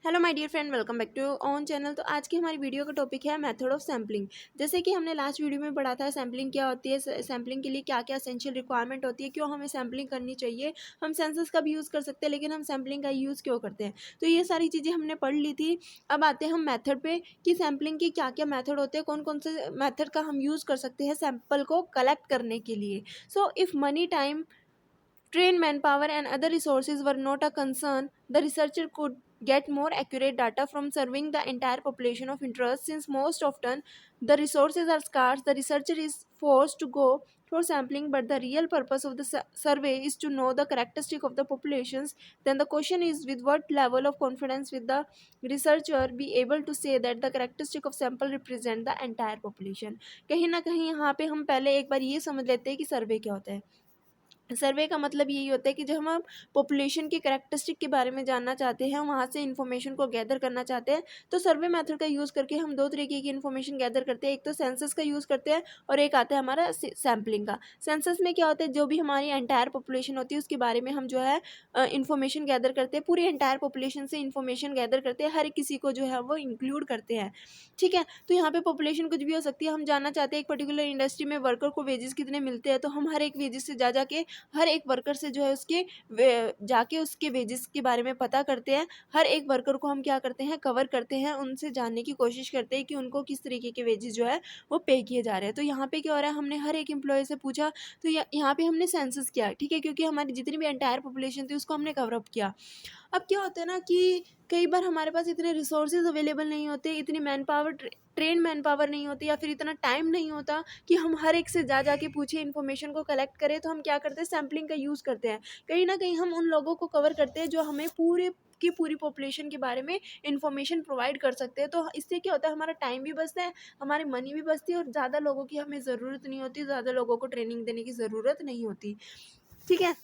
Hello my dear friend, welcome back to on channel. तो आज की हमारी वीडियो का टॉपिक है मेथड ऑफ सैम्पलिंग। जैसे कि हमने लास्ट वीडियो में पढ़ा था सैम्पलिंग क्या होती है, सैम्पलिंग के लिए क्या क्या एसेंशियल रिक्वायरमेंट होती है, क्यों हमें सैम्पलिंग करनी चाहिए, हम सेंसस का भी यूज़ कर सकते हैं लेकिन हम सैम्पलिंग का यूज़ क्यों करते हैं। तो ये सारी चीज़ें हमने पढ़ ली थी। अब आते हैं हम मैथड पे कि सैम्पलिंग के क्या क्या मैथड होते हैं, कौन कौन से मैथड का हम यूज़ कर सकते हैं सैम्पल को कलेक्ट करने के लिए। So if money, time, trained manpower and other resources were not a concern, the researcher could get more accurate data from surveying the entire population of interest. Since most often the resources are scarce, the researcher is forced to go for sampling, but the real purpose of the survey is to know the characteristic of the populations. Then the question is, with what level of confidence will the researcher be able to say that the characteristic of sample represent the entire population। कहीं ना कहीं यहाँ पे हम पहले एक बार ये समझ लेते हैं कि सर्वे क्या होता है। सर्वे का मतलब यही होता है कि जब हम पॉपुलेशन की करैक्टरिस्टिक के बारे में जानना चाहते हैं, वहाँ से इन्फॉर्मेशन को गैदर करना चाहते हैं, तो सर्वे मेथड का यूज़ करके हम दो तरीके की इन्फॉर्मेशन गैदर करते हैं। एक तो सेंसस का यूज़ करते हैं और एक आता है हमारा सैम्पलिंग का। सेंसस में क्या होता है, जो भी हमारी एंटायर पॉपुलेशन होती है उसके बारे में हम जो है इन्फॉर्मेशन गैदर करते हैं, पूरी एंटायर पॉपुलेशन से इन्फॉर्मेशन गैदर करते हैं, हर किसी को जो है वो इंक्लूड करते हैं। ठीक है, तो यहाँ पे पॉपुलेशन कुछ भी हो सकती है। हम जानना चाहते हैं एक पर्टिकुलर इंडस्ट्री में वर्कर को वेजेस कितने मिलते हैं, तो हम हर एक वेजेस से जा जाके हर एक वर्कर से जो है उसके जाके उसके वेजेस के बारे में पता करते हैं। हर एक वर्कर को हम क्या करते हैं, कवर करते हैं, उनसे जानने की कोशिश करते हैं कि उनको किस तरीके के वेजेस जो है वो पे किए जा रहे हैं। तो यहाँ पे क्या हो रहा है, हमने हर एक एम्प्लॉय से पूछा, तो यहाँ पे हमने सेंसस किया, ठीक है, क्योंकि हमारी जितनी भी एंटायर पॉपुलेशन थी उसको हमने कवर अप किया। अब क्या होता है ना कि कई बार हमारे पास इतने रिसोर्सेज अवेलेबल नहीं होते, इतनी man power, train man power नहीं होती, या फिर इतना टाइम नहीं होता कि हम हर एक से जा जाके पूछे, इन्फॉर्मेशन को कलेक्ट करें। तो हम क्या करते हैं, सैम्पलिंग का यूज़ करते हैं। कहीं ना कहीं हम उन लोगों को कवर करते हैं जो हमें पूरे की पूरी पॉपुलेशन के बारे में इंफॉर्मेशन प्रोवाइड कर सकते हैं। तो इससे क्या होता है, हमारा टाइम भी बचता है, हमारी मनी भी बचती है, और ज़्यादा लोगों की हमें ज़रूरत नहीं होती, ज़्यादा लोगों को ट्रेनिंग देने की ज़रूरत नहीं होती। ठीक है,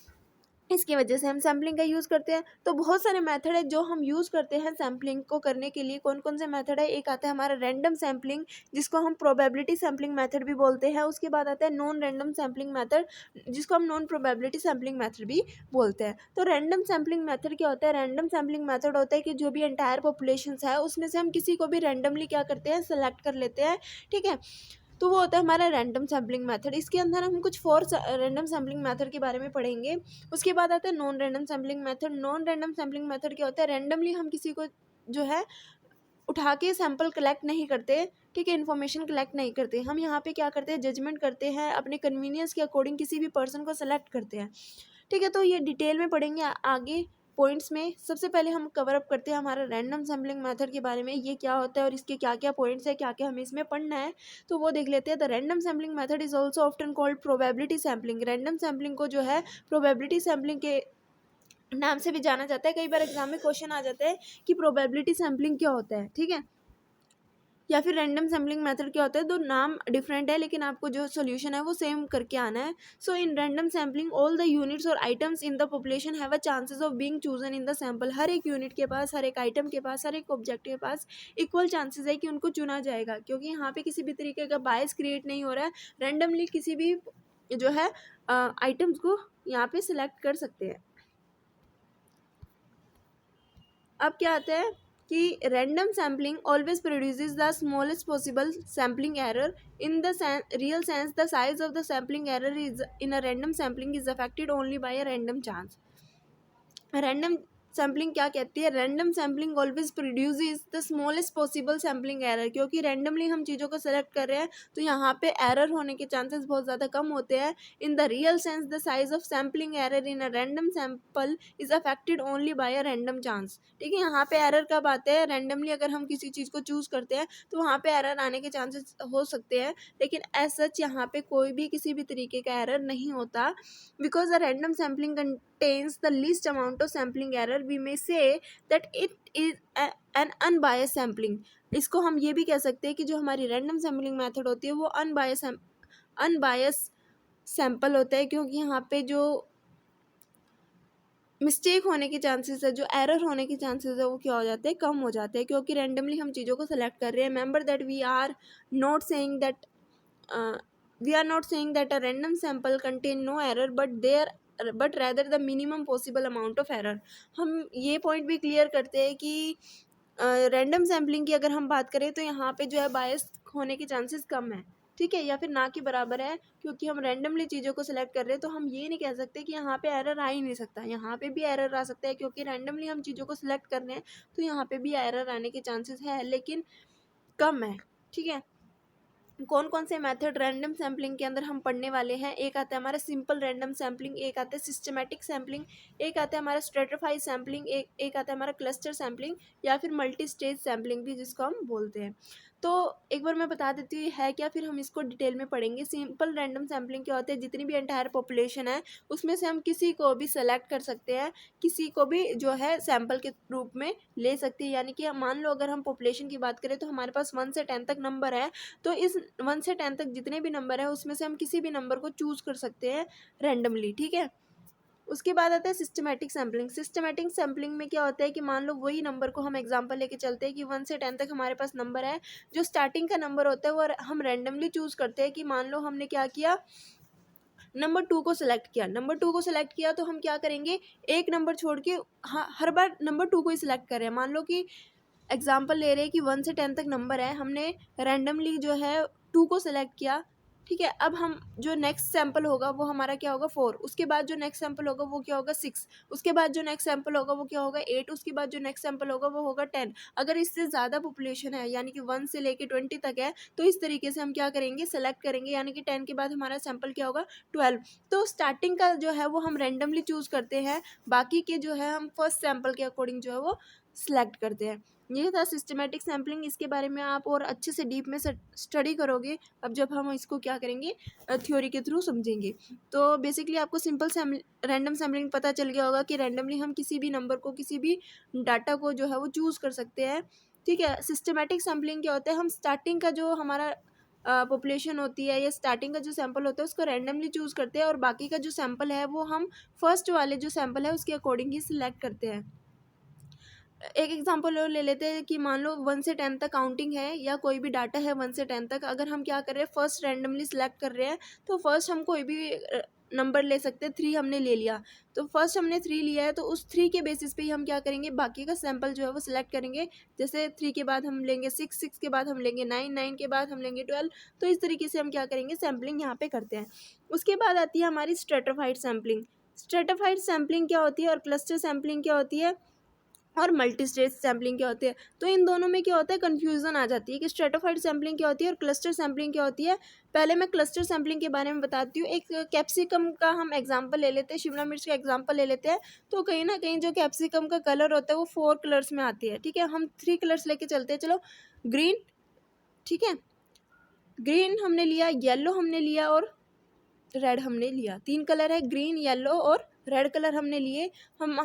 इसकी वजह से हम सैम्पलिंग का यूज़ करते हैं। तो बहुत सारे मेथड है जो हम यूज़ करते हैं सैम्पलिंग को करने के लिए। कौन कौन से मेथड है, एक आता है हमारा रैंडम सैम्पलिंग, जिसको हम प्रोबेबिलिटी सैम्पलिंग मेथड भी बोलते हैं। उसके बाद आता है नॉन रैंडम सैम्पलिंग मेथड, जिसको हम नॉन प्रोबेबिलिटी सैम्पलिंग मेथड भी बोलते हैं। तो रैंडम सैम्पलिंग मेथड क्या होता है, रैंडम सैम्पलिंग मेथड होता है कि जो भी एंटायर पॉपुलेशन है उसमें से हम किसी को भी रैंडमली क्या करते हैं, सेलेक्ट कर लेते हैं। ठीक है, तो वो होता है हमारा रैंडम सैम्पलिंग मेथड। इसके अंदर हम कुछ फोर रैंडम सैम्पलिंग मेथड के बारे में पढ़ेंगे। उसके बाद आता है non random sampling method. Non random sampling method क्या होता है, रैंडमली हम किसी को जो है उठा के सैंपल कलेक्ट नहीं करते, ठीक है, इन्फॉर्मेशन कलेक्ट नहीं करते। हम यहाँ पे क्या करते हैं, जजमेंट करते हैं, अपने कन्वीनियंस के अकॉर्डिंग किसी भी पर्सन को सेलेक्ट करते हैं। ठीक है, तो ये डिटेल में पढ़ेंगे आगे पॉइंट्स में। सबसे पहले हम कवर अप करते हैं हमारा रैंडम सैम्पलिंग मेथड के बारे में, ये क्या होता है और इसके क्या क्या पॉइंट्स है, क्या क्या हमें इसमें पढ़ना है, तो वो देख लेते हैं। The random sampling method is also often called probability sampling. Random sampling को जो है प्रोबेबिलिटी सैम्पलिंग के नाम से भी जाना जाता है। कई बार एग्जाम में क्वेश्चन आ जाता है कि प्रोबेबिलिटी सैम्पलिंग क्या होता है, ठीक है, या फिर रैंडम सैम्पलिंग मेथड क्या होता है। दो नाम डिफरेंट है लेकिन आपको जो सोल्यूशन है वो सेम करके आना है। So in random sampling all the units or items in the population have a chances of being chosen in the sample. हर एक यूनिट के पास, हर एक आइटम के पास, हर एक ऑब्जेक्ट के पास इक्वल चांसेस है कि उनको चुना जाएगा, क्योंकि यहाँ पे किसी भी तरीके का बायस क्रिएट नहीं हो रहा है। रैंडमली किसी भी जो है आइटम्स को यहाँ पे सिलेक्ट कर सकते हैं। अब क्या आता है कि random sampling always produces the smallest possible sampling error. In the real sense the size of the sampling error is in a random sampling is affected only by a random chance. Random sampling क्या कहती है, random sampling always produces the smallest possible sampling error. क्योंकि randomly हम चीज़ों को select कर रहे हैं तो यहाँ पे एरर होने के चांसेस बहुत ज़्यादा कम होते हैं। In the real sense the size of sampling error in a random sample is affected only by a random chance. ठीक है, यहाँ पे एरर कब आते हैं, रैंडमली अगर हम किसी चीज़ को चूज़ करते हैं तो वहाँ पे एरर आने के चांसेस हो सकते हैं, लेकिन एज सच यहाँ पे कोई भी किसी भी तरीके का एरर नहीं होता। Because the random sampling contains the least amount of sampling error, we may say that it is an unbiased sampling। इसको हम ये भी कह सकते हैं कि जो हमारी रैंडम सैम्पलिंग मेथड होती है वो अनबायस सैंपल होता है, क्योंकि यहाँ पे जो मिस्टेक होने के चांसेस है, जो एरर होने के चांसेस है, वो क्या हो जाते हैं, कम हो जाते हैं, क्योंकि रैंडमली हम चीज़ों को सेलेक्ट कर रहे हैं। Remember that we are not saying that a random sample contain no error but rather the minimum possible amount of error। हम ये पॉइंट भी क्लियर करते हैं कि रैंडम सैम्पलिंग की अगर हम बात करें तो यहाँ पे जो है बायस होने के चांसेस कम है, ठीक है, या फिर ना के बराबर है, क्योंकि हम रैंडमली चीज़ों को सिलेक्ट कर रहे हैं। तो हम ये नहीं कह सकते कि यहाँ पे एरर आ ही नहीं सकता, यहाँ पे भी एरर आ सकता है, क्योंकि रैंडमली हम चीज़ों को सिलेक्ट कर रहे हैं, तो यहाँ पे भी एरर आने के चांसेस है, लेकिन कम है, ठीक है। कौन कौन से मेथड रैंडम सैम्पलिंग के अंदर हम पढ़ने वाले हैं, एक आता है हमारा सिंपल रैंडम सैम्पलिंग, एक आता है सिस्टमैटिक सैम्पलिंग, एक आता है हमारा स्ट्रेटिफाइड सैम्पलिंग, एक आता है हमारा क्लस्टर सैम्पलिंग, या फिर मल्टी स्टेज सैम्पलिंग भी जिसको हम बोलते हैं। तो एक बार मैं बता देती हूँ है क्या, फिर हम इसको डिटेल में पढ़ेंगे। सिंपल रैंडम सैम्पलिंग क्या होते हैं, जितनी भी एंटायर पॉपुलेशन है उसमें से हम किसी को भी सेलेक्ट कर सकते हैं, किसी को भी जो है सैम्पल के रूप में ले सकते हैं। यानी कि मान लो अगर हम पॉपुलेशन की बात करें तो हमारे पास 1 से 10 तक नंबर है, तो इस 1 से 10 तक जितने भी नंबर है उसमें से हम किसी भी नंबर को चूज़ कर सकते हैं रैंडमली, ठीक है। उसके बाद आता है सिस्टमैटिक सैम्पलिंग। सिस्टमैटिक सैम्पलिंग में क्या होता है कि मान लो वही नंबर को हम एग्जांपल लेके चलते हैं कि 1 से 10 तक हमारे पास नंबर है, जो स्टार्टिंग का नंबर होता है वो हम रैंडमली चूज़ करते हैं कि मान लो हमने क्या किया, नंबर 2 को सिलेक्ट किया। नंबर 2 को सिलेक्ट किया तो हम क्या करेंगे, एक नंबर छोड़ के हर बार नंबर 2 को ही सिलेक्ट कर रहे हैं। मान लो कि एग्जाम्पल ले रहे हैं कि 1 से 10 तक नंबर है, हमने रैंडमली जो है 2 को सिलेक्ट किया, ठीक है। अब हम जो नेक्स्ट सैंपल होगा वो हमारा क्या होगा 4, उसके बाद जो नेक्स्ट सैंपल होगा वो क्या होगा 6, उसके बाद जो नेक्स्ट सैंपल होगा वो क्या होगा 8, उसके बाद जो नेक्स्ट सैंपल होगा वो होगा 10। अगर इससे ज़्यादा पॉपुलेशन है यानी कि 1 से लेके 20 तक है, तो इस तरीके से हम क्या करेंगे, सेलेक्ट करेंगे, यानी कि 10 के बाद हमारा सैंपल क्या होगा 12। तो स्टार्टिंग का जो है वो हम रैंडमली चूज़ करते हैं, बाकी के जो है हम फर्स्ट सैंपल के अकॉर्डिंग जो है वो सिलेक्ट करते हैं। ये था सिस्टमैटिक सैम्पलिंग। इसके बारे में आप और अच्छे से डीप में स्टडी करोगे अब जब हम इसको क्या करेंगे, थ्योरी के थ्रू समझेंगे। तो बेसिकली आपको सिंपल रैंडम सैम्पलिंग पता चल गया होगा कि रैंडमली हम किसी भी नंबर को, किसी भी डाटा को जो है वो चूज़ कर सकते हैं, ठीक है। सिस्टमैटिक सैम्पलिंग क्या होता है, हम स्टार्टिंग का जो हमारा पॉपुलेशन होती है या स्टार्टिंग का जो सैंपल होता है उसको रैंडमली चूज़ करते हैं, और बाकी का जो सैंपल है वो हम फर्स्ट वाले जो सैंपल है उसके अकॉर्डिंग ही सिलेक्ट करते हैं। एक एग्जांपल और ले लेते हैं कि मान लो 1 से 10 तक काउंटिंग है या कोई भी डाटा है 1 से 10 तक, अगर हम क्या कर रहे हैं फर्स्ट रैंडमली सिलेक्ट कर रहे हैं, तो फर्स्ट हम कोई भी नंबर ले सकते हैं। 3 हमने ले लिया, तो फर्स्ट हमने 3 लिया है, तो उस 3 के बेसिस पे ही हम क्या करेंगे, बाकी का सैंपल जो है वो सिलेक्ट करेंगे। जैसे 3 के बाद हम लेंगे 6, 6 के बाद हम लेंगे 9, 9 के बाद हम लेंगे 12। तो इस तरीके से हम क्या करेंगे, सैम्पलिंग यहाँ पे करते हैं। उसके बाद आती है हमारी स्ट्रेटिफाइड सैम्पलिंग। स्ट्रेटिफाइड सैम्पलिंग क्या होती है और क्लस्टर सैम्पलिंग क्या होती है और मल्टी स्टेज सैम्पलिंग क्या होती है। तो इन दोनों में क्या होता है, कन्फ्यूजन आ जाती है कि स्ट्रेटिफाइड सैम्पलिंग क्या होती है और क्लस्टर सैम्पलिंग क्या होती है। पहले मैं क्लस्टर सैम्पलिंग के बारे में बताती हूँ। एक कैप्सिकम का हम एग्जांपल ले लेते हैं, शिमला मिर्च का एग्जांपल ले लेते हैं। तो कहीं ना कहीं जो कैप्सिकम का कलर होता है वो 4 कलर्स में आती है, ठीक है। हम 3 कलर्स लेके चलते हैं, चलो ग्रीन, ठीक है, ग्रीन हमने लिया, येलो हमने लिया और रेड हमने लिया। 3 कलर है, ग्रीन, येलो और रेड कलर हमने लिए।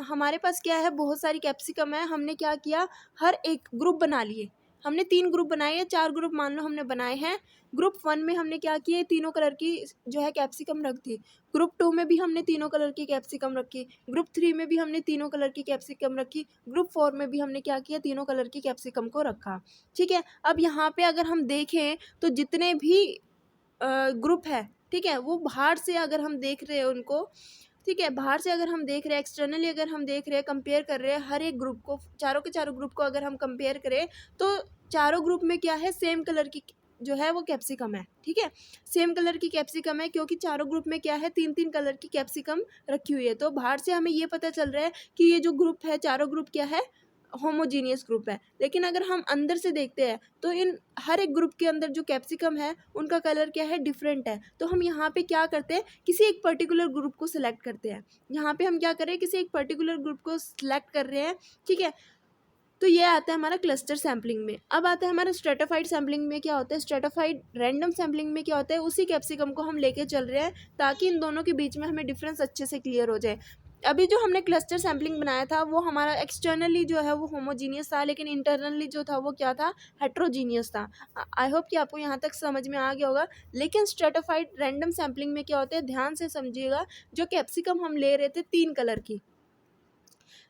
हमारे पास क्या है, बहुत सारी कैप्सिकम है। हमने क्या किया, हर एक ग्रुप बना लिए। हमने 3 ग्रुप बनाए या 4 ग्रुप मान लो हमने बनाए हैं। ग्रुप 1 में हमने क्या किए, तीनों कलर की जो है कैप्सिकम रख दी। ग्रुप 2 में भी हमने तीनों कलर की कैप्सिकम रखी। ग्रुप 3 में भी हमने तीनों कलर की कैप्सिकम रखी। ग्रुप 4 में भी हमने क्या किया, तीनों कलर की कैप्सिकम को रखा, ठीक है। अब यहाँ पे अगर हम देखें तो जितने भी ग्रुप है, ठीक है, वो बाहर से अगर हम देख रहे हैं उनको, ठीक है, बाहर से अगर हम देख रहे हैं, एक्सटर्नली अगर हम देख रहे हैं, कंपेयर कर रहे हैं हर एक ग्रुप को, चारों के चारों ग्रुप को अगर हम कंपेयर करें तो चारों ग्रुप में क्या है, सेम कलर की जो है वो कैप्सिकम है, ठीक है। सेम कलर की कैप्सिकम है क्योंकि चारों ग्रुप में क्या है, 3-3 कलर की कैप्सिकम रखी हुई है। तो बाहर से हमें ये पता चल रहा है कि ये जो ग्रुप है, चारों ग्रुप क्या है, होमोजीनियस ग्रुप है। लेकिन अगर हम अंदर से देखते हैं तो इन हर एक ग्रुप के अंदर जो कैप्सिकम है उनका कलर क्या है, डिफरेंट है। तो हम यहाँ पे क्या करते हैं, किसी एक पर्टिकुलर ग्रुप को सिलेक्ट करते हैं। यहाँ पे हम क्या कर रहे हैं, किसी एक पर्टिकुलर ग्रुप को सिलेक्ट कर रहे हैं, ठीक है। तो ये आता है हमारा क्लस्टर सैम्पलिंग में। अब आता है हमारा स्ट्रेटिफाइड सैम्पलिंग में। क्या होता है, स्ट्रेटिफाइड रैंडम सैम्पलिंग में क्या होता है, उसी कैप्सिकम को हम लेके चल रहे हैं ताकि इन दोनों के बीच में हमें डिफरेंस अच्छे से क्लियर हो जाए। अभी जो हमने क्लस्टर सैम्पलिंग बनाया था वो हमारा एक्सटर्नली जो है वो होमोजीनियस था, लेकिन इंटरनली जो था वो क्या था, हेट्रोजीनियस था। आई होप कि आपको यहाँ तक समझ में आ गया होगा। लेकिन स्ट्रेटिफाइड रैंडम सैम्पलिंग में क्या होता है, ध्यान से समझिएगा। जो कैप्सिकम हम ले रहे थे 3 कलर की,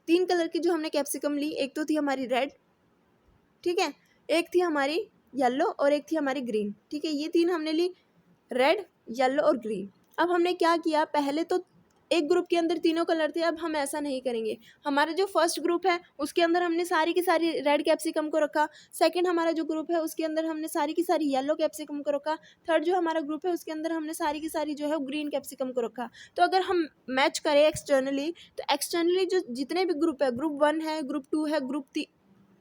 3 कलर की जो हमने कैप्सिकम ली, एक तो थी हमारी रेड, ठीक है, एक थी हमारी येलो और एक थी हमारी ग्रीन, ठीक है। ये 3 हमने ली, रेड, येलो और ग्रीन। अब हमने क्या किया, पहले तो एक ग्रुप के अंदर तीनों कलर थे, अब हम ऐसा नहीं करेंगे। हमारा जो फर्स्ट ग्रुप है उसके अंदर हमने सारी की सारी रेड कैप्सिकम को रखा, सेकंड हमारा जो ग्रुप है उसके अंदर हमने सारी की सारी येलो कैप्सिकम को रखा, थर्ड जो हमारा ग्रुप है उसके अंदर हमने सारी की सारी जो है ग्रीन कैप्सिकम को रखा। तो अगर हम मैच करें एक्सटर्नली, तो एक्सटर्नली जो जितने भी ग्रुप है, ग्रुप 1 है, ग्रुप 2 है, ग्रुप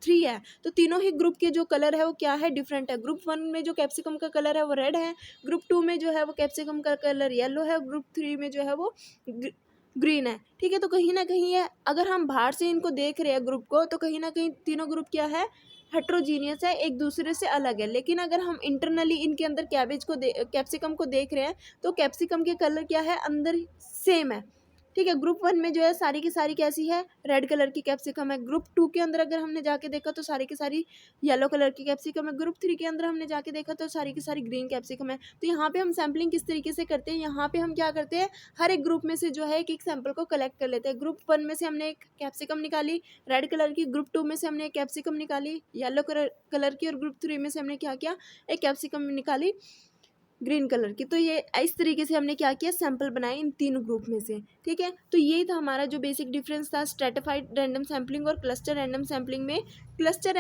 3 है, तो तीनों ही ग्रुप के जो कलर है वो क्या है, डिफरेंट है। ग्रुप 1 में जो कैप्सिकम का कलर है वो रेड है, ग्रुप 2 में जो है वो कैप्सिकम का कलर येलो है, ग्रुप 3 में जो है वो ग्रीन है। ठीक है, तो कहीं ना कहीं ये अगर हम बाहर से इनको देख रहे हैं ग्रुप को, तो कहीं ना कहीं तीनों ग्रुप क्या है, हेट्रोजीनियस है, एक दूसरे से अलग है। लेकिन अगर हम इंटरनली इनके अंदर कैप्सिकम को देख रहे हैं, तो कैप्सिकम के कलर क्या है, अंदर सेम है। ठीक है, ग्रुप 1 में जो है सारी की सारी कैसी है, रेड कलर की कैप्सिकम है। ग्रुप 2 के अंदर अगर हमने जाके देखा तो सारी की सारी येलो कलर की कैप्सिकम है। ग्रुप 3 के अंदर हमने जाके देखा तो सारी की सारी ग्रीन कैप्सिकम है। तो यहाँ पे हम सैम्पलिंग किस तरीके से करते हैं, यहाँ पे हम क्या करते हैं, हर एक ग्रुप में से जो है एक एक सैंपल को कलेक्ट कर लेते हैं। ग्रुप 1 में से हमने एक कैप्सिकम निकाली रेड कलर की, ग्रुप 2 में से हमने एक कैप्सिकम निकाली येलो कलर की, और ग्रुप 3 में से हमने क्या किया, एक कैप्सिकम निकाली ग्रीन कलर की। तो ये इस तरीके से हमने क्या किया, सैंपल बनाए इन तीनों ग्रुप में से। ठीक है, तो यही था हमारा जो बेसिक डिफरेंस था स्ट्रेटिफाइड रैंडम सैम्पलिंग और क्लस्टर रैंडम सैम्पलिंग में। क्लस्टर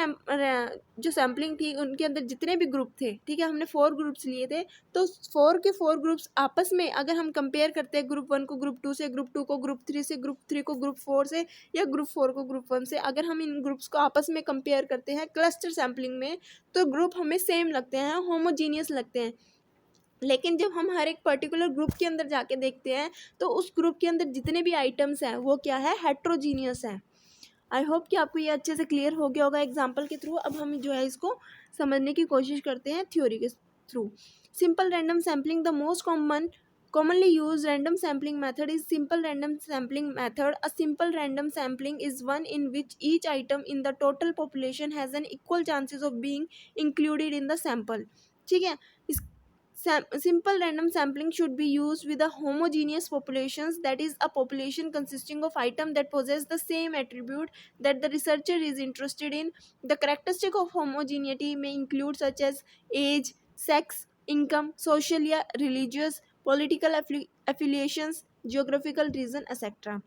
जो सैम्पलिंग थी उनके अंदर जितने भी ग्रुप थे, ठीक है, हमने 4 ग्रुप्स लिए थे, तो 4 के 4 ग्रुप्स आपस में अगर हम कंपेयर करते हैं, ग्रुप 1 को ग्रुप 2 से, ग्रुप 2 को ग्रुप 3 से, ग्रुप 3 को ग्रुप 4 से, या ग्रुप 4 को ग्रुप 1 से, अगर हम इन ग्रुप्स को आपस में कंपेयर करते हैं क्लस्टर सैम्पलिंग में, तो ग्रुप हमें सेम लगते हैं, होमोजीनियस लगते हैं। लेकिन जब हम हर एक पर्टिकुलर ग्रुप के अंदर जाके देखते हैं, तो उस ग्रुप के अंदर जितने भी आइटम्स हैं वो क्या है, हेट्रोजीनियस है। आई होप कि आपको ये अच्छे से क्लियर हो गया होगा एग्जाम्पल के थ्रू। अब हम जो है इसको समझने की कोशिश करते हैं थ्योरी के through. Simple random sampling, the most commonly used random sampling method is simple random sampling method. A simple random sampling is one in which each item in the total population has an equal chances of being included in the sample. ठीक है, इस simple random sampling should be used with a homogeneous populations, that is a population consisting of items that possess the same attribute that the researcher is interested in. The characteristic of homogeneity may include such as age, sex, income, social या religious, political affiliations, geographical region, etc.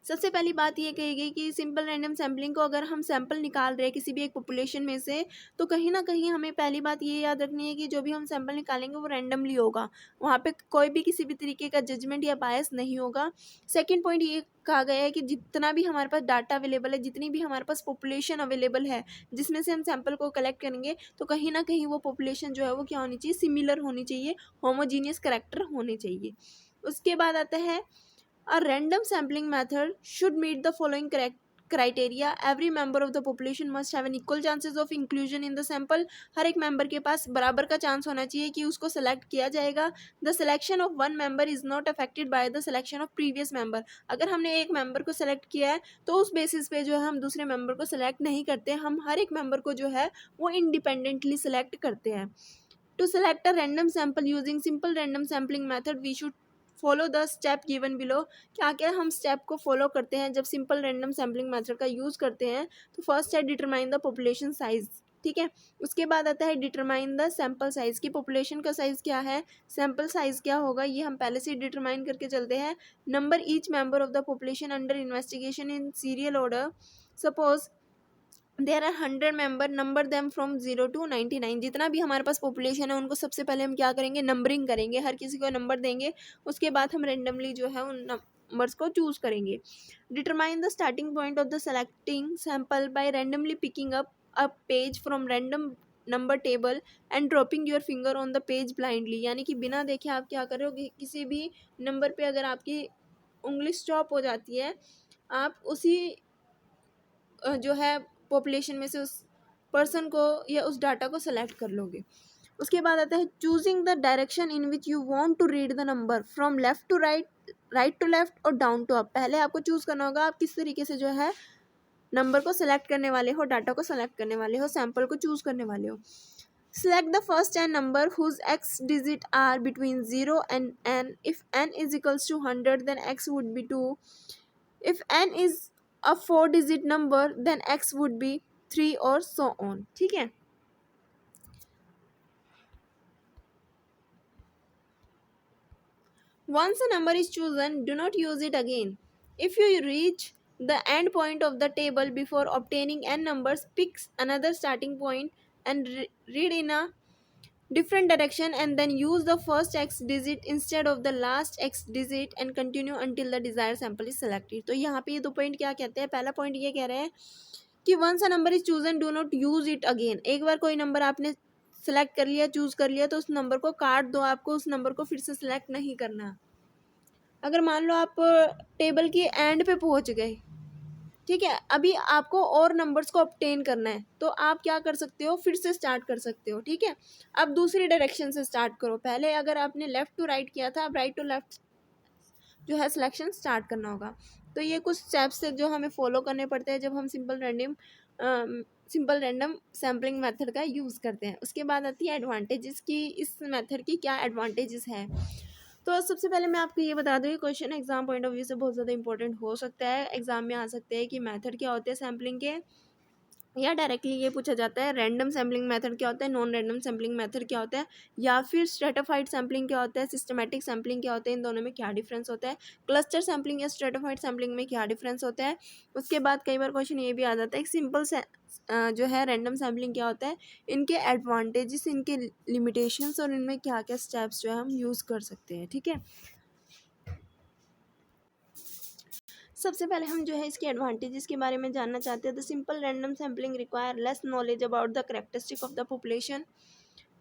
सबसे पहली बात ये कही गई कि simple random sampling को अगर हम सैंपल निकाल रहे हैं किसी भी एक पॉपुलेशन में से, तो कहीं ना कहीं हमें पहली बात ये याद रखनी है कि जो भी हम सैंपल निकालेंगे वो रैंडमली होगा, वहाँ पे कोई भी किसी भी तरीके का जजमेंट या बायस नहीं होगा। सेकेंड पॉइंट ये कहा गया है कि जितना भी हमारे पास डाटा अवेलेबल है, जितनी भी हमारे पास पॉपुलेशन अवेलेबल है जिसमें से हम सैंपल को कलेक्ट करेंगे, तो कहीं ना कहीं वो पॉपुलेशन जो है वो क्या होनी चाहिए, सिमिलर होनी चाहिए, होमोजीनियस कैरेक्टर होने चाहिए। उसके बाद आता है A random sampling method should meet the following criteria. Every member of the population must have an equal chances of inclusion in the sample. हर एक मेंबर के पास बराबर का चांस होना चाहिए कि उसको सेलेक्ट किया जाएगा. The selection of one member is not affected by the selection of previous member. अगर हमने एक मेंबर को सेलेक्ट किया है तो उस बेसिस पे जो है हम दूसरे मेंबर को सेलेक्ट नहीं करते, हम हर एक मेंबर को जो है वो इंडिपेंडेंटली सेलेक्ट करते हैं. To select a random sample using simple random sampling method, we should follow the step given below. क्या क्या हम स्टेप को फॉलो करते हैं जब सिंपल रैंडम सैम्पलिंग मेथड का यूज़ करते हैं? तो फर्स्ट है डिटरमाइन द पॉपुलेशन साइज. ठीक है, उसके बाद आता है डिटरमाइन द सैम्पल साइज. की पॉपुलेशन का साइज क्या है, सैम्पल साइज क्या होगा, ये हम पहले से डिटरमाइन करके चलते हैं. Number each member of the population under investigation in serial order. Suppose there are 100 member, number them from 0 to 99. जितना भी हमारे पास पॉपुलेशन है उनको सबसे पहले हम क्या करेंगे, नंबरिंग करेंगे, हर किसी को नंबर देंगे. उसके बाद हम रेंडमली जो है उन नंबर्स को चूज करेंगे. Determine the starting point of the selecting sample by randomly picking up a page from random number table and dropping your finger on the page blindly. यानी कि बिना देखे आप क्या कर रहे हो, किसी भी नंबर पे अगर आपकी उंगली स्टॉप हो जाती है, आप उसी जो है पॉपुलेशन में से उस पर्सन को या उस डाटा को सेलेक्ट कर लोगे. उसके बाद आता है choosing the direction in which you want to read the number from left to right, right to left और डाउन टू अप. पहले आपको चूज करना होगा आप किस तरीके से जो है नंबर को सेलेक्ट करने वाले हो, डाटा को सेलेक्ट करने वाले हो, सैंपल को चूज करने वाले हो. Select the first n number whose x digit are between 0 and n. If n is equals to 100, then x would be 2. If n is a 4-digit number, then x would be 3 और so on. ठीक है, Once a number is chosen, do not use it again. If you reach the end point of the table before obtaining n numbers, pick another starting point and read in a different direction and then use the first x digit instead of the last x digit and continue until the desired sample is selected. तो यहाँ पे ये दो point क्या कहते हैं? पहला point ये कह रहे हैं कि once a number is chosen do not use it again. एक बार कोई नंबर आपने सेलेक्ट कर लिया, चूज कर लिया, तो उस नंबर को काट दो. आपको उस नंबर को फिर से सिलेक्ट नहीं करना. अगर मान लो आप टेबल की एंड पे पहुंच गए, ठीक है, अभी आपको और नंबर्स को ऑब्टेन करना है, तो आप क्या कर सकते हो? फिर से स्टार्ट कर सकते हो. ठीक है, अब दूसरी डायरेक्शन से स्टार्ट करो. पहले अगर आपने लेफ्ट टू राइट किया था, अब राइट टू लेफ्ट जो है सिलेक्शन स्टार्ट करना होगा. तो ये कुछ स्टेप्स है जो हमें फॉलो करने पड़ते हैं जब हम सिंपल रैंडम सैम्पलिंग मेथड का यूज़ करते हैं. उसके बाद आती है एडवांटेजेस की. इस मेथड की क्या एडवांटेजेस है? तो सबसे पहले मैं आपको ये बता दूँ, ये question exam point of view से बहुत ज़्यादा इंपॉर्टेंट हो सकता है. एग्जाम में आ सकते हैं कि मेथड क्या होते हैं सैम्पलिंग के, या डायरेक्टली ये पूछा जाता है रैंडम सैम्पलिंग मेथड क्या होता है, नॉन रैंडम सैम्पलिंग मेथड क्या होता है, या फिर स्ट्रेटिफाइड सैम्पलिंग क्या होता है, सिस्टमैटिक सैम्पलिंग क्या होता है, इन दोनों में क्या डिफरेंस होता है, क्लस्टर सैम्पलिंग या स्ट्रेटिफाइड सैम्पलिंग में क्या डिफरेंस होता है. उसके बाद कई बार क्वेश्चन ये भी आ जाता है कि सिंपल जो है रैंडम सैम्पलिंग क्या होता है, इनके एडवांटेजेस, इनके लिमिटेशंस और इनमें क्या क्या स्टेप्स जो है हम यूज़ कर सकते हैं. ठीक है, सबसे पहले हम जो है इसके एडवांटेजेस के बारे में जानना चाहते हैं. The simple random sampling require less knowledge about the characteristic of the population.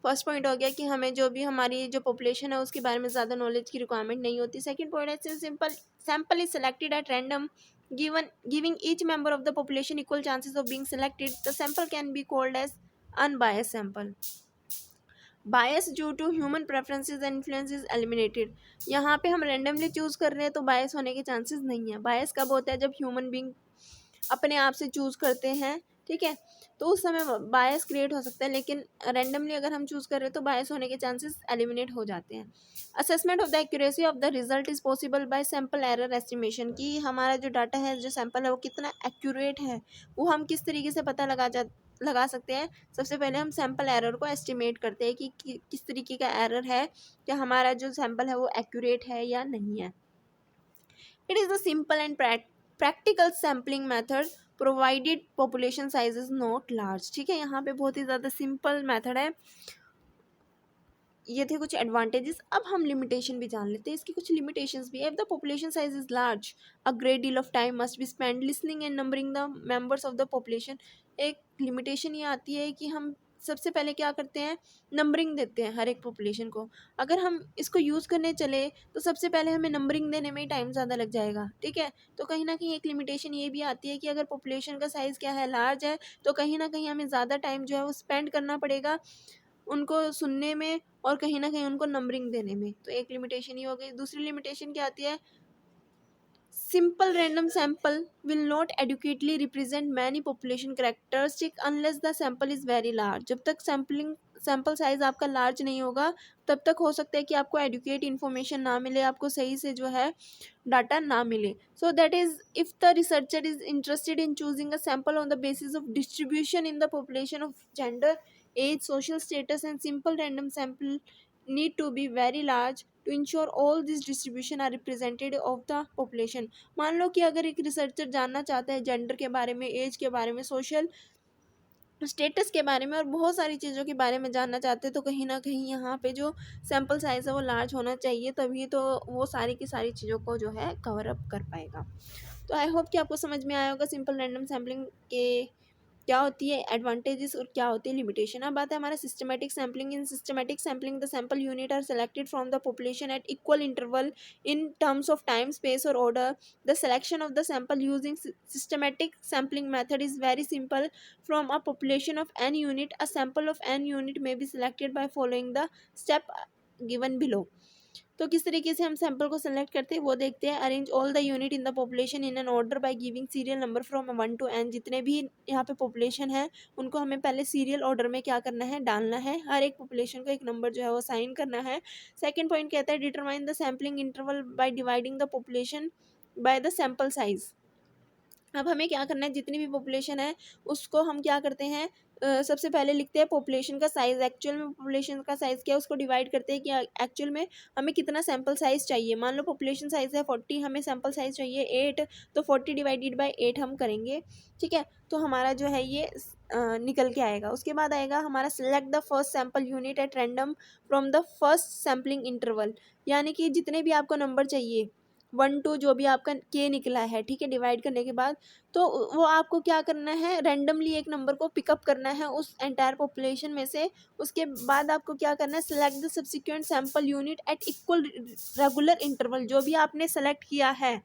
First point हो गया कि हमें जो भी हमारी जो पॉपुलेशन है उसके बारे में ज़्यादा नॉलेज की रिक्वायरमेंट नहीं होती. सेकंड पॉइंट है simple sample is selected at random giving each member of the population equal chances of being selected. The sample can be called as unbiased sample. Bias due to human preferences and influence is eliminated. यहाँ पे हम randomly choose कर रहे हैं तो बायस होने के chances नहीं है. बायस कब होता है? जब ह्यूमन बींग अपने आप से चूज़ करते हैं. ठीक है, तो उस समय बायस क्रिएट हो सकता है, लेकिन रैंडमली अगर हम चूज़ कर रहे हैं तो बायस होने के चांसेस एलिमिनेट हो जाते हैं. Assessment of the accuracy of the result is possible by sample error estimation. कि हमारा जो डाटा है, जो सैम्पल है, वो कितना एक्यूरेट है, वो हम किस तरीके से पता लगा सकते हैं. सबसे पहले हम सैम्पल एरर को एस्टिमेट करते हैं कि किस तरीके का एरर है, क्या हमारा जो सैम्पल है वो एक्यूरेट है या नहीं है. It is the simple and practical sampling method provided population size is not large. ठीक है, यहाँ पे बहुत ही ज़्यादा सिंपल मेथड है. ये थे कुछ एडवांटेजेस. अब हम लिमिटेशन भी जान लेते हैं. इसकी कुछ लिमिटेशंस भी है. If the population size is large, a great deal of time must be spend listening and numbering the members of the population. एक लिमिटेशन ये आती है कि हम सबसे पहले क्या करते हैं? नंबरिंग देते हैं हर एक पॉपुलेशन को. अगर हम इसको यूज़ करने चले तो सबसे पहले हमें नंबरिंग देने में ही टाइम ज़्यादा लग जाएगा. ठीक है, तो कहीं ना कहीं एक लिमिटेशन ये भी आती है कि अगर पॉपुलेशन का साइज़ क्या है, लार्ज है, तो कहीं ना कहीं हमें ज़्यादा टाइम जो है वो स्पेंड करना पड़ेगा उनको सुनने में और कहीं ना कहीं उनको नंबरिंग देने में. तो एक लिमिटेशन ही हो गई. दूसरी लिमिटेशन क्या आती है? Simple random sample will not adequately represent many population characteristic unless the sample is very large. जब तक सैम्पल साइज आपका लार्ज नहीं होगा तब तक हो सकता है कि आपको एडुकेट इन्फॉर्मेशन ना मिले, आपको सही से जो है डाटा ना मिले. So that is if the researcher is interested in choosing a sample on the basis of distribution in the population of gender, age, social status, and simple random sample need to be very large to ensure all these distribution are represented of the population. मान लो कि अगर एक researcher जानना चाहता है gender के बारे में, एज के बारे में, सोशल स्टेटस के बारे में और बहुत सारी चीज़ों के बारे में जानना चाहते हैं, तो कहीं ना कहीं यहाँ पे जो सैम्पल साइज़ है वो लार्ज होना चाहिए, तभी तो वो सारी की सारी चीज़ों को जो है कवर अप कर पाएगा. तो आई होप कि आपको समझ में आया होगा सिंपल रैंडम सैम्पलिंग के क्या होती है एडवांटेजेस और क्या होती है लिमिटेशन. अब बात है हमारा systematic sampling. In systematic sampling the sample unit are selected from the population at equal interval in terms of time, space or order. The selection of the sample using systematic sampling method is very simple. From a population of n unit, a sample of n unit may be selected by following the step given below. तो किस तरीके से हम sample को select करते हैं वो देखते हैं. Arrange all the unit in the population in an order by giving serial number from 1 to n. जितने भी यहाँ पे पॉपुलेशन है उनको हमें पहले सीरियल ऑर्डर में क्या करना है? डालना है. हर एक पॉपुलेशन को एक नंबर जो है वो साइन करना है. सेकेंड पॉइंट कहता है determine the sampling interval by dividing the population by the sample size. अब हमें क्या करना है? जितनी भी पॉपुलेशन है उसको हम क्या करते हैं? सबसे पहले लिखते हैं पॉपुलेशन का साइज़, एक्चुअल में पॉपुलेशन का साइज़ क्या है उसको डिवाइड करते हैं कि एक्चुअल में हमें कितना सैम्पल साइज़ चाहिए। मान लो पॉपुलेशन साइज़ है 40, हमें सैम्पल साइज़ चाहिए 8, तो 40 डिवाइडेड बाई 8 हम करेंगे, ठीक है। तो हमारा जो है ये निकल के आएगा। उसके बाद आएगा हमारा select the first sample unit at random from the first sampling interval, यानी कि जितने भी आपको नंबर चाहिए 1 to जो भी आपका के निकला है, ठीक है, डिवाइड करने के बाद, तो वो आपको क्या करना है, रैंडमली एक नंबर को पिकअप करना है उस एंटायर पॉपुलेशन में से। उसके बाद आपको क्या करना है, select the subsequent sample unit at equal regular interval, जो भी आपने सेलेक्ट किया है।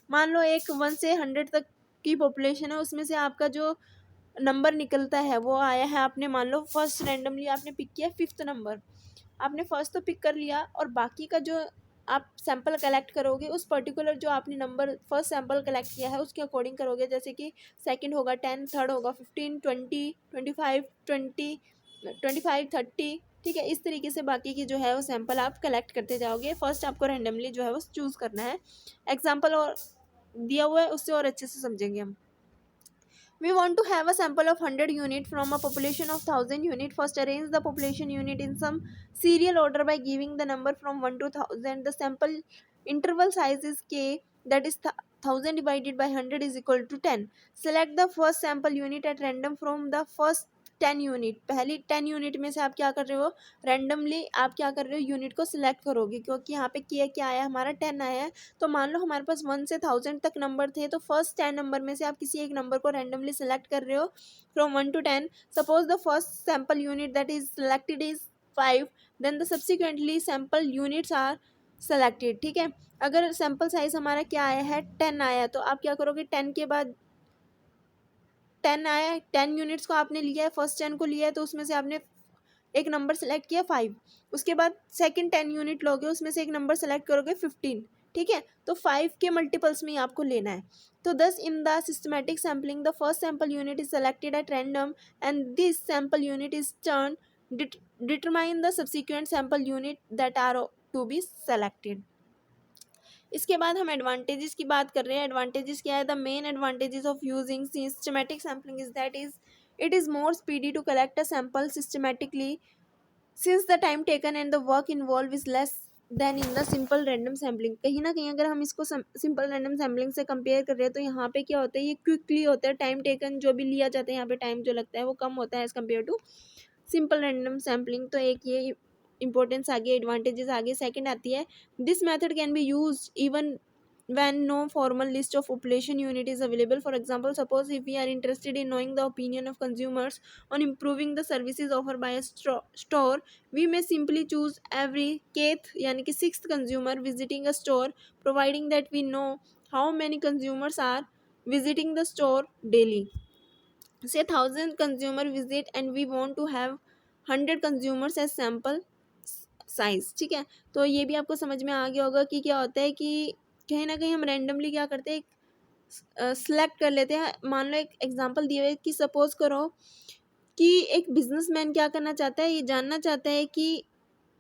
मान लो एक 1 से 100 तक की पॉपुलेशन है, उसमें से आपका जो नंबर निकलता है वो आया है, आपने मान लो फर्स्ट रैंडमली आपने पिक किया 5th नंबर, आपने फर्स्ट तो पिक कर लिया, और बाकी का जो आप सैंपल कलेक्ट करोगे उस पर्टिकुलर जो आपने नंबर फर्स्ट सैंपल कलेक्ट किया है उसके अकॉर्डिंग करोगे, जैसे कि सेकंड होगा 10, थर्ड होगा 15, 20, 25, 20, 25, 30, ठीक है। इस तरीके से बाकी की जो है वो सैंपल आप कलेक्ट करते जाओगे। फर्स्ट आपको रैंडमली जो है वो चूज़ करना है। एग्जाम्पल और दिया हुआ है उससे और अच्छे से समझेंगे हम। We want to have a sample of 100 unit from a population of 1000 unit. First arrange the population unit in some serial order by giving the number from 1 to 1000. The sample interval size is k, that is 1000 divided by 100 is equal to 10. Select the first sample unit at random from the first 10 unit. पहली 10 unit में से आप क्या कर रहे हो, randomly आप क्या कर रहे हो, यूनिट को सिलेक्ट करोगे, क्योंकि यहाँ पे क्या आया हमारा 10 आया है। तो मान लो हमारे पास 1 से 1000 तक नंबर थे, तो फर्स्ट 10 नंबर में से आप किसी एक नंबर को रैंडमली सेलेक्ट कर रहे हो from 1 to 10। Suppose the first sample unit that is selected is 5, then the subsequently sample units are selected, ठीक है। अगर सैम्पल साइज हमारा क्या आया है 10 आया, तो आप क्या करोगे, 10 के बाद 10 आया है, 10 यूनिट्स को आपने लिया है, फर्स्ट 10 को लिया है, तो उसमें से आपने एक नंबर सेलेक्ट किया 5। उसके बाद सेकंड 10 यूनिट लोगे, उसमें से एक नंबर सेलेक्ट करोगे 15, ठीक है। तो 5 के मल्टीपल्स में ही आपको लेना है। तो thus in the systematic sampling the first sample unit is selected at random and this sample unit is turn determine the subsequent sample unit that are to be selected. इसके बाद हम एडवांटेजेस की बात कर रहे हैं। एडवांटेजेस क्या है, the main advantages of using systematic sampling is that is it is more speedy to collect a sample systematically since the time taken and the work involve is less than in the simple random sampling. कहीं ना कहीं अगर हम इसको simple random sampling से compare कर रहे हैं, तो यहाँ पे क्या होता है, ये क्विकली होता है, टाइम टेकन जो भी लिया जाता है यहाँ पे टाइम जो लगता है वो कम होता है as compare to simple random sampling. तो एक ये इंपॉर्टेंस आगे, एडवांटेजेस आगे। सेकंड आती है, this method can be use even when no formal list of population unit is available. For example, suppose if we are interested in knowing the opinion of consumers on improving the services offered by a store, we may simply choose every kth यानी कि 6th consumer visiting a store, providing that we know how many consumers are visiting the store daily. Say 1000 consumer visit and we want to have 100 consumers as sample size, ठीक है। तो ये भी आपको समझ में आ गया होगा कि क्या होता है कि कहीं ना कहीं हम रैंडमली क्या करते हैं, सिलेक्ट कर लेते हैं। मान लो एक एग्जांपल दिए हुए कि सपोज करो कि एक बिजनेसमैन क्या करना चाहता है, ये जानना चाहता है कि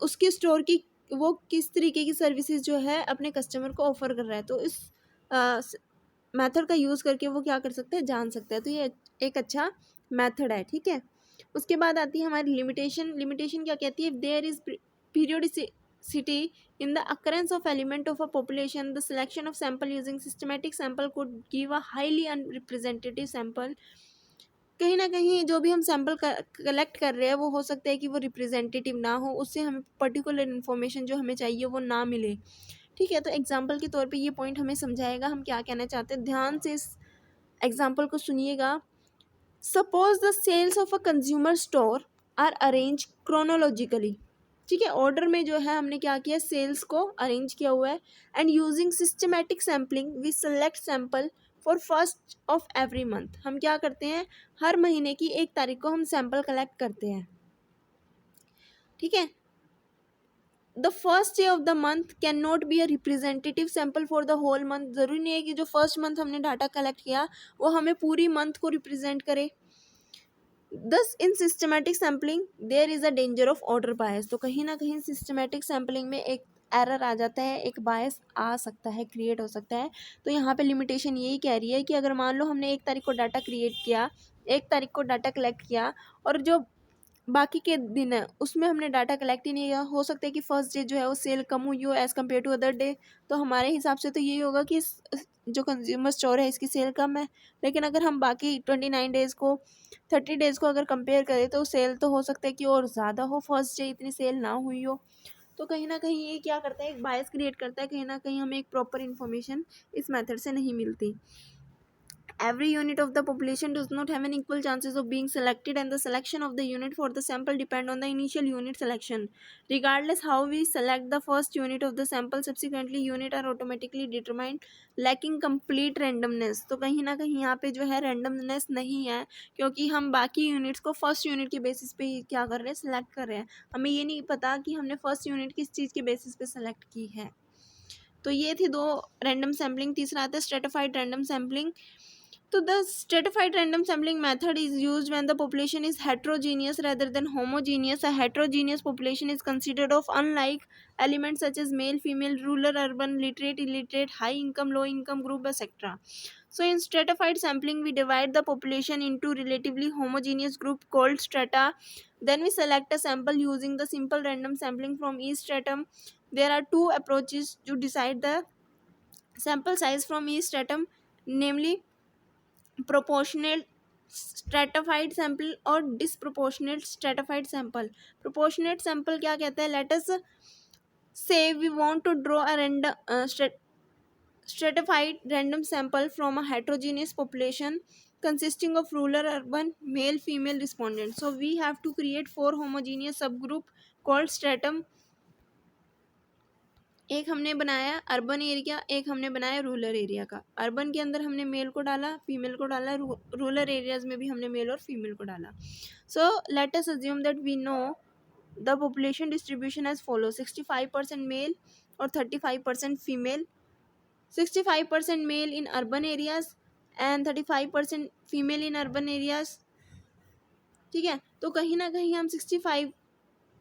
उसके स्टोर की वो किस तरीके की सर्विसेज जो है अपने कस्टमर को ऑफर कर रहा है। तो इस मेथड का यूज़ करके वो क्या कर सकते हैं, जान सकते हैं। तो ये एक अच्छा मेथड है, ठीक है। उसके बाद आती है हमारी लिमिटेशन। लिमिटेशन क्या कहती है, there is periodicity in the occurrence of element of a population, the selection of sample using systematic sample could give a highly unrepresentative sample। कहीं ना कहीं जो भी हम सैम्पल कलेक्ट कर रहे हैं वो हो सकता है कि वो रिप्रेजेंटेटिव ना हो, उससे हमें पर्टिकुलर इन्फॉर्मेशन जो हमें चाहिए वो ना मिले, ठीक है। तो एग्जाम्पल के तौर पे ये पॉइंट हमें समझाएगा हम क्या कहना चाहते हैं। ध्यान से इस एग्जाम्पल को सुनिएगा। Suppose the sales of a consumer store are arrange chronologically, ठीक है। ऑर्डर में जो है हमने क्या किया, सेल्स को अरेंज किया हुआ है। And using systematic sampling we select sample for first of every month. हम क्या करते हैं, हर महीने की 1 तारीख को हम सैम्पल कलेक्ट करते हैं, ठीक है। The first day of the month can not be a representative sample for the whole month. ज़रूरी नहीं है कि जो फर्स्ट मंथ हमने डाटा कलेक्ट किया वो हमें पूरी मंथ को रिप्रेजेंट करे। Thus in systematic sampling there is a danger of order bias. तो कहीं ना कहीं सिस्टमैटिक सैम्पलिंग में एक एरर आ जाता है, एक बायस आ सकता है, क्रिएट हो सकता है। तो यहाँ पे लिमिटेशन यही कह रही है कि अगर मान लो हमने 1 तारीख को डाटा क्रिएट किया, 1 तारीख को डाटा कलेक्ट किया और जो बाकी के दिन है उसमें हमने डाटा कलेक्ट ही नहीं किया, हो सकता है कि फर्स्ट डे जो है वो सेल कम हुई हो as compare to other day. तो हमारे हिसाब से तो यही होगा कि जो कंज्यूमर स्टोर है इसकी सेल कम है। लेकिन अगर हम बाकी 29 डेज़ को 30 डेज़ को अगर कंपेयर करें तो सेल तो हो सकता है कि और ज़्यादा हो, फर्स्ट डे इतनी सेल ना हुई हो। तो कहीं ना कहीं ये क्या करता है, एक बायस क्रिएट करता है, कहीं ना कहीं हमें एक प्रॉपर इन्फॉर्मेशन इस मेथड से नहीं मिलती। Every unit of the population does not have an equal chances of being selected, and the selection of the unit for the sample depend on the initial unit selection. Regardless how we select the first unit of the sample, subsequently unit are automatically determined, lacking complete randomness. तो कहीं ना कहीं यहाँ पे जो है randomness नहीं है, क्योंकि हम बाकी यूनिट्स को फर्स्ट यूनिट के बेसिस पे ही क्या कर रहे हैं, सेलेक्ट कर रहे हैं। हमें ये नहीं पता कि हमने फर्स्ट यूनिट किस चीज़ के बेसिस पे सेलेक्ट की है। तो ये थी 2 रैंडम सैम्पलिंग। तीसरा आता है stratified random sampling. So the stratified random sampling method is used when the population is heterogeneous rather than homogeneous. A heterogeneous population is considered of unlike elements such as male, female, rural, urban, literate, illiterate, high income, low income group, etc. So in stratified sampling, we divide the population into relatively homogeneous group called strata. Then we select a sample using the simple random sampling from each stratum. There are 2 approaches to decide the sample size from each stratum, namely proportional stratified sample और disproportionate stratified sample. Proportionate sample क्या कहता है, let us say we want to draw a random stratified random sample from a heterogeneous population consisting of rural, urban, male, female respondents. So we have to create 4 homogeneous subgroup called stratum. एक हमने बनाया urban area, एक हमने बनाया rural area का। Urban के अंदर हमने मेल को डाला, फीमेल को डाला, रूरल एरियाज में भी हमने मेल और फीमेल को डाला। So let us assume that we know the population distribution as follow: 65% male और 35% female, 65% male in urban areas and 35% female in urban areas. ठीक है, तो कहीं ना कहीं हम 65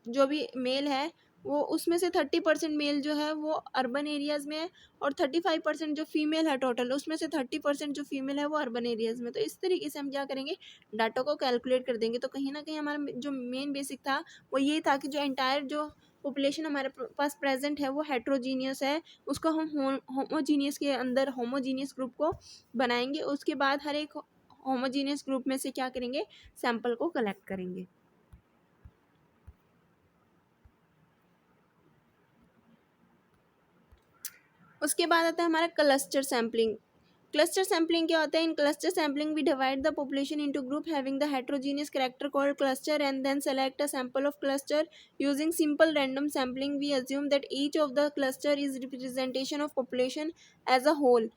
जो भी मेल है वो उसमें से 30% मेल जो है वो अर्बन एरियाज़ में है और 35% जो फीमेल है टोटल उसमें से 30% जो फीमेल है वो अर्बन एरियाज़ में। तो इस तरीके से हम क्या करेंगे, डाटा को कैलकुलेट कर देंगे। तो कहीं ना कहीं हमारा जो मेन बेसिक था वो ये था कि जो एंटायर जो पॉपुलेशन हमारे पास प्रेजेंट है वो हेट्रोजीनियस है, उसको हम होमोजीनियस के अंदर होमोजीनियस ग्रुप को बनाएंगे। उसके बाद हर एक होमोजीनियस ग्रुप में से क्या करेंगे, सैंपल को कलेक्ट करेंगे। उसके बाद आता है हमारा क्लस्टर सैम्पलिंग। क्लस्टर सैम्पलिंग क्या होता है, in cluster sampling we divide the population into group having the heterogeneous character called cluster and then select a sample of cluster using simple random sampling. We assume that each of the cluster is representation of population as a whole.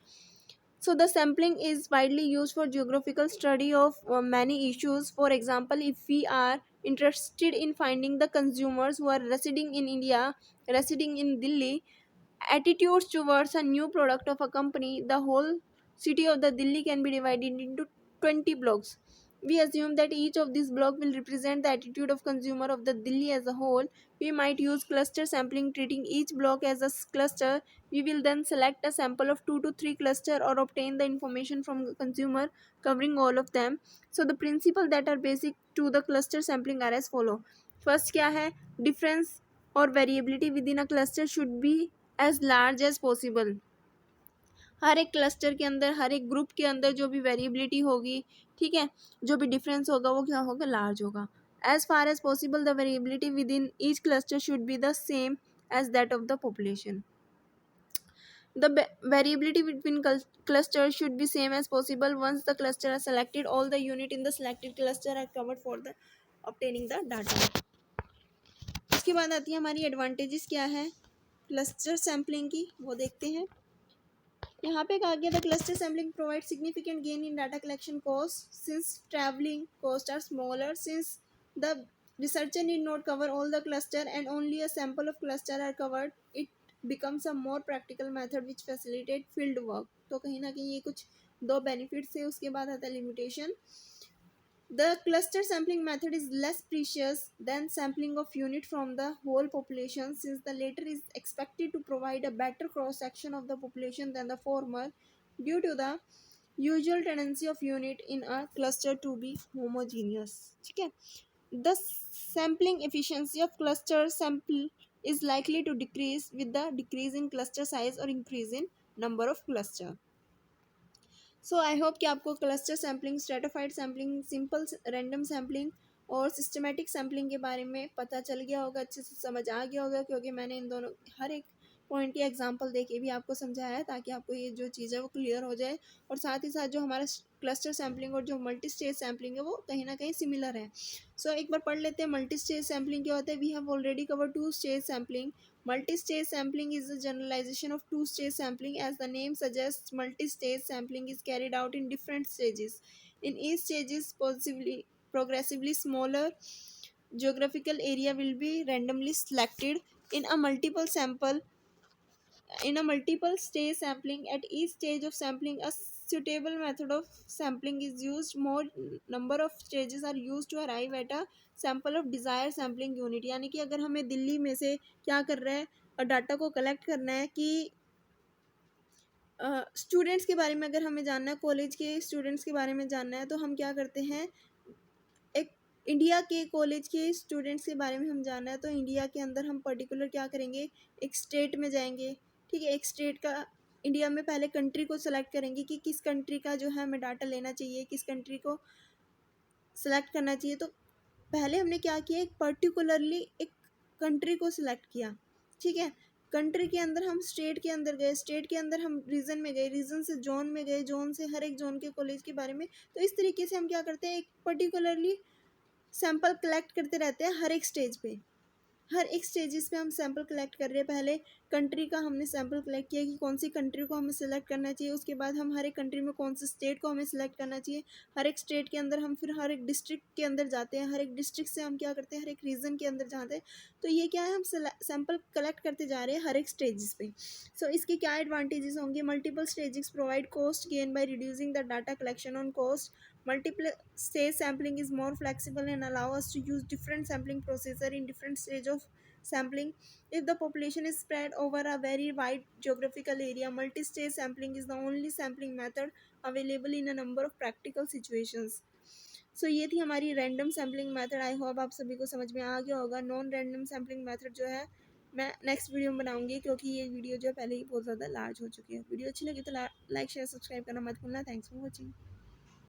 So the sampling is widely used for geographical study of many issues. For example, if we are interested in finding the consumers who are residing in India, residing in Delhi, attitudes towards a new product of a company, the whole city of the Delhi can be divided into 20 blocks. We assume that each of these blocks will represent the attitude of consumer of the Delhi as a whole. We might use cluster sampling, treating each block as a cluster. We will then select a sample of 2 to 3 cluster or obtain the information from the consumer covering all of them. So the principles that are basic to the cluster sampling are as follow. First क्या है, difference और variability within a cluster should be as large as possible. हर एक cluster के अंदर, हर एक group के अंदर जो भी वेरिएबिलिटी होगी, ठीक है, जो भी डिफरेंस होगा वो क्या होगा, लार्ज होगा। As far as possible the variability within each cluster should be the same as that of the population. The variability between clusters should be same as possible. Once the cluster are selected, all the unit in the selected cluster are covered for the obtaining the data. उसके बाद आती है हमारी advantages क्या है cluster sampling की, वो देखते हैं। यहाँ पे कहा गया the cluster sampling provide significant gain in data collection cost since travelling cost are smaller, since the researcher need not cover all the cluster and only a sample of cluster are covered. It becomes a more practical method which facilitate field work. तो कहीं ना कहीं ये कुछ 2 benefits है। उसके बाद आता है limitation. The cluster sampling method is less precious than sampling of unit from the whole population, since the latter is expected to provide a better cross section of the population than the former, due to the usual tendency of unit in a cluster to be homogeneous. ठीक है. The sampling efficiency of cluster sample is likely to decrease with the decrease in cluster size or increase in number of cluster. So I hope कि आपको cluster sampling, stratified sampling, simple random sampling और systematic sampling के बारे में पता चल गया होगा, अच्छे से समझ आ गया होगा, क्योंकि मैंने इन दोनों हर एक पॉइंट के एग्जांपल दे के भी आपको समझाया है, ताकि आपको ये जो चीज़ है वो क्लियर हो जाए। और साथ ही साथ जो हमारा क्लस्टर सैम्पलिंग और जो मल्टी स्टेज सैम्पलिंग है वो कहीं ना कहीं सिमिलर है। सो एक बार पढ़ लेते हैं मल्टी स्टेज सैम्पलिंग क्या होता है। We have already cover two stage sampling. Multi-stage sampling is a generalization of two-stage sampling. As the name suggests, multi-stage sampling is carried out in different stages. In each stage is progressively smaller geographical area will be randomly selected. In a multiple stage sampling, at each stage of sampling a suitable method of sampling is used. More number of stages are used to arrive at a sample of desired sampling unit. यानी कि अगर हमें दिल्ली में से क्या कर रहा है और डाटा को कलेक्ट करना है कि स्टूडेंट्स के बारे में अगर हमें जानना है, कॉलेज के स्टूडेंट्स के बारे में जानना है, तो हम क्या करते हैं, एक इंडिया के कॉलेज के स्टूडेंट्स के बारे में हम जानना है तो इंडिया के अंदर हम पर्टिकुलर क्या करेंगे, एक स्टेट में जाएंगे. ठीक है, एक स्टेट का इंडिया में पहले कंट्री को सिलेक्ट करेंगे कि किस कंट्री का जो है हमें डाटा लेना चाहिए, किस कंट्री को सिलेक्ट करना चाहिए. तो पहले हमने क्या किया, एक पर्टिकुलरली एक कंट्री को सिलेक्ट किया. ठीक है, कंट्री के अंदर हम स्टेट के अंदर गए, स्टेट के अंदर हम रीजन में गए, रीजन से जोन में गए, जोन से हर एक जोन के कॉलेज के बारे में. तो इस तरीके से हम क्या करते हैं, एक पर्टिकुलरली सैंपल कलेक्ट करते रहते हैं हर एक स्टेज पे. हर एक स्टेजेस पे हम सैंपल कलेक्ट कर रहे हैं. पहले कंट्री का हमने सैंपल कलेक्ट किया कि कौन सी कंट्री को हमें सेलेक्ट करना चाहिए. उसके बाद हम हर एक कंट्री में कौन से स्टेट को हमें सेलेक्ट करना चाहिए. हर एक स्टेट के अंदर हम फिर हर एक डिस्ट्रिक्ट के अंदर जाते हैं. हर एक डिस्ट्रिक्ट से हम क्या करते हैं, हर एक रीजन के अंदर जाते हैं. तो ये क्या है, हम सैंपल कलेक्ट करते जा रहे हैं हर एक स्टेजेस पे. सो इसके क्या एडवांटेजेस होंगे. Multiple stages provide cost gain by reducing the data collection on cost. Multiple stage sampling is more flexible and allow us to use different sampling processor in different stage of sampling. If the population is spread over a very wide geographical area, multi-stage sampling is the only sampling method available in a number of practical situations. So ये थी हमारी random sampling method. I hope आप सभी को समझ में आ गया होगा. नॉन रैंडम सैम्पलिंग मेथड जो है मैं नेक्स्ट वीडियो में बनाऊंगी, क्योंकि ये वीडियो जो है पहले ही बहुत ज़्यादा लार्ज हो चुकी है. वीडियो अच्छी लगी तो लाइक शेयर सब्सक्राइब करना मत भूलना. Thanks for watching.